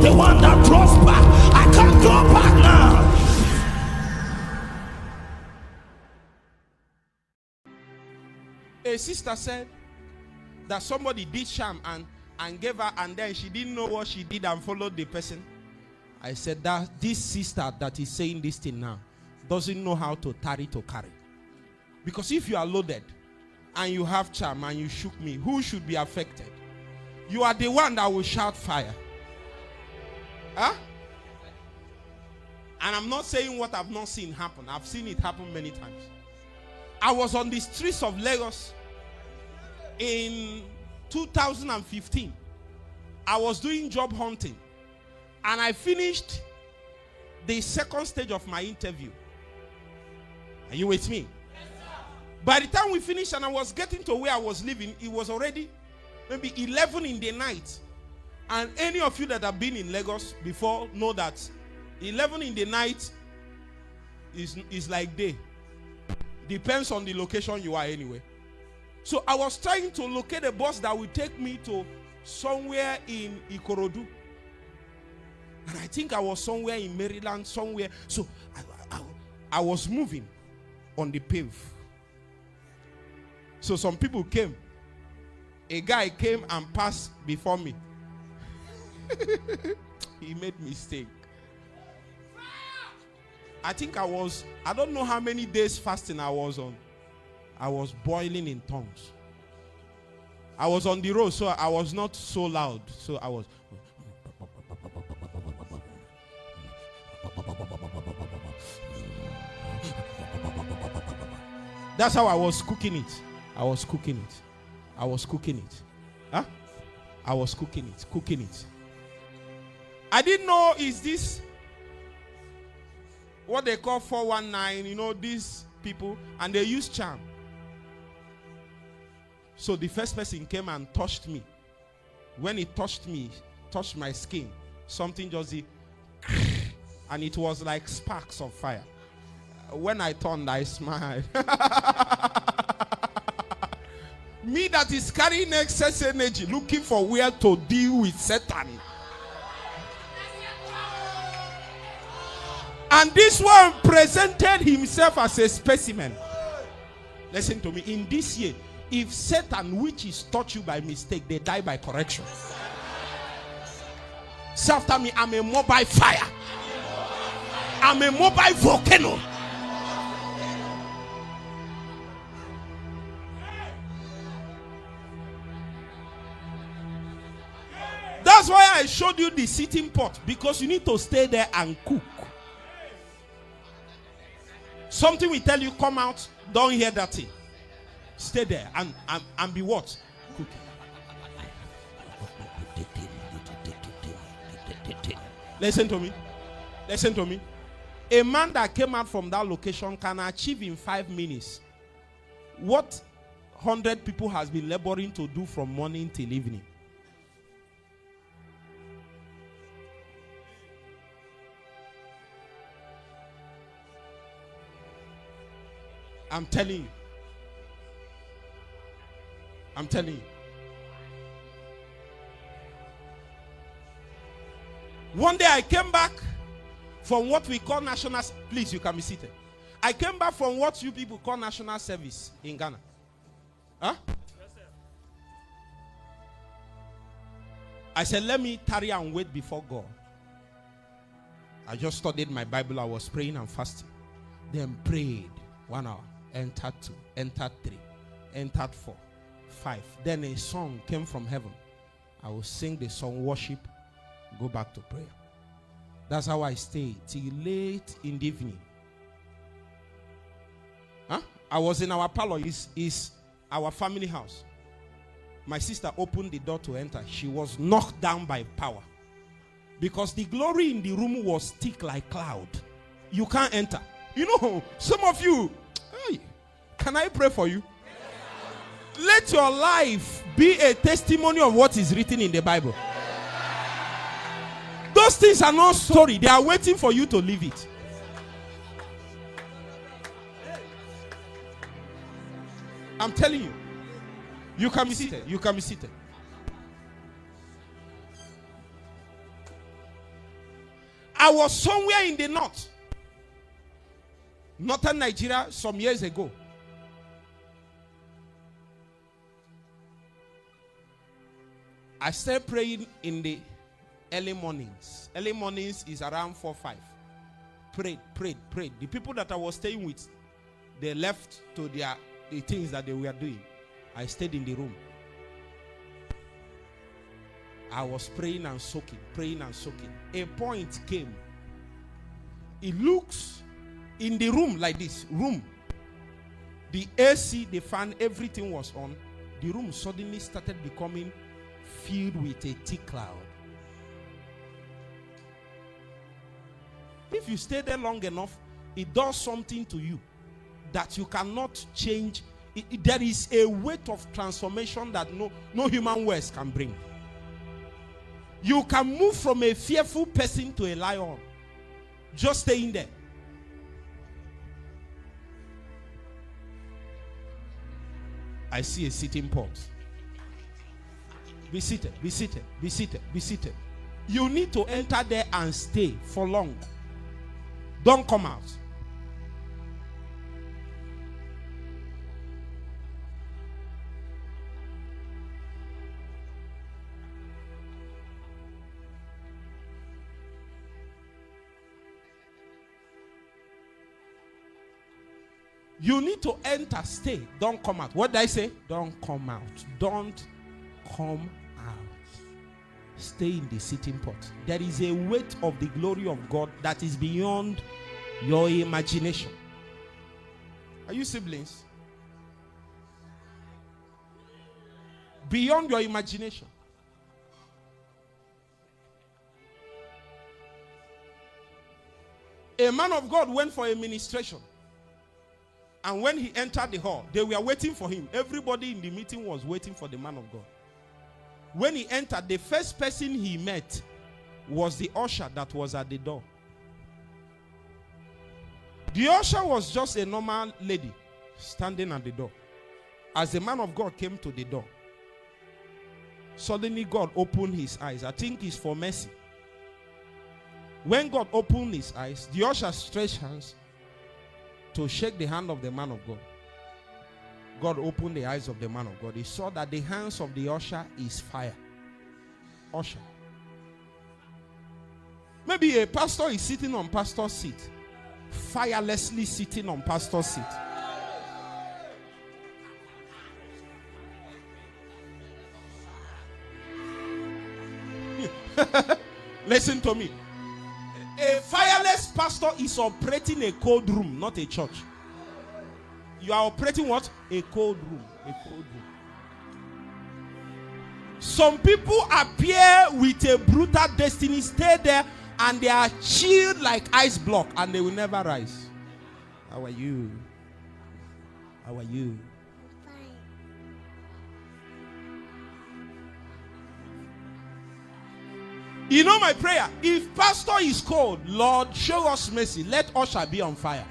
the one that draws back. I can't draw back now. A sister said that somebody did sham and gave her, and then she didn't know what she did and followed the person. I said that this sister that is saying this thing now doesn't know how to tarry to carry. Because if you are loaded and you have charm and you shook me, who should be affected? You are the one that will shout fire. Huh? And I'm not saying what I've not seen happen. I've seen it happen many times. I was on the streets of Lagos in 2015. I was doing job hunting, and I finished the second stage of my interview. Are you with me? Yes, sir. By the time we finished and I was getting to where I was living, it was already maybe 11 in the night. And any of you that have been in Lagos before know that 11 in the night is like day. Depends on the location you are anyway. So I was trying to locate a bus that would take me to somewhere in Ikorodu. And I think I was somewhere in Maryland, somewhere. So I was moving on the pave. So some people came. A guy came and passed before me. He made mistake. I think I don't know how many days fasting I was on. I was boiling in tongues. I was on the road, so I was not so loud. So I was. That's how I was cooking it. I was cooking it. I was cooking it. Huh? I was cooking it. I didn't know is this what they call 419, you know, these people, and they use charm. So the first person came and touched me. When it touched me, touched my skin, something just did, and it was like sparks of fire. When I turned, I smiled. Me that is carrying excess energy, looking for where to deal with Satan. And this one presented himself as a specimen. Listen to me. In this year, if Satan witches touch you by mistake, they die by correction. Say after me, I'm a mobile fire. I'm a mobile volcano. That's why I showed you the sitting pot, because you need to stay there and cook. Something will tell you, come out, don't hear that thing. Stay there and be what? Cooking. Listen to me. Listen to me. A man that came out from that location can achieve in 5 minutes what 100 people has been laboring to do from morning till evening. I'm telling you. I'm telling you. One day I came back from what we call national. Please, you can be seated. I came back from what you people call national service in Ghana. Huh? Yes, sir. I said, let me tarry and wait before God. I just studied my Bible. I was praying and fasting. Then prayed 1 hour. Entered 2, entered 3, entered 4, 5. Then a song came from heaven. I will sing the song, worship, go back to prayer. That's how I stayed till late in the evening. Huh? I was in our parlor, is our family house. My sister opened the door to enter. She was knocked down by power. Because the glory in the room was thick like cloud. You can't enter. You know, some of you, hey, can I pray for you? Let your life be a testimony of what is written in the Bible. Those things are not story. They are waiting for you to live it. I'm telling you. You can be seated. You can be seated. I was somewhere in the north, northern Nigeria, some years ago. I started praying in the early mornings. Early mornings is around 4, 5. Prayed. The people that I was staying with, they left to the things that they were doing. I stayed in the room. I was praying and soaking. A point came. It looks in the room like this. The AC, the fan, everything was on. The room suddenly started becoming filled with a thick cloud. If you stay there long enough, it does something to you that you cannot change. There is a weight of transformation that no human words can bring. You can move from a fearful person to a lion. Just staying there. I see a sitting pot. Be seated. You need to enter there and stay for long. Don't come out. You need to enter, stay. Don't come out. What did I say? Don't come out. Don't come out. Stay in the sitting pot. There is a weight of the glory of God that is beyond your imagination. Are you siblings? Beyond your imagination. A man of God went for a ministration. And when he entered the hall, they were waiting for him. Everybody in the meeting was waiting for the man of God. When he entered, the first person he met was the usher that was at the door. The usher was just a normal lady standing at the door. As the man of God came to the door, suddenly God opened his eyes. I think it's for mercy. When God opened his eyes, the usher stretched hands to shake the hand of the man of God. God opened the eyes of the man of God. He saw that the hands of the usher is fire. Usher. Maybe a pastor is sitting on pastor's seat. Firelessly sitting on pastor's seat. Listen to me. A fireless pastor is operating a cold room, not a church. You are operating what? A cold room. A cold room. Some people appear with a brutal destiny, stay there, and they are chilled like ice block, and they will never rise. How are you? How are you? You know my prayer? If pastor is cold, Lord, show us mercy. Let usher be on fire.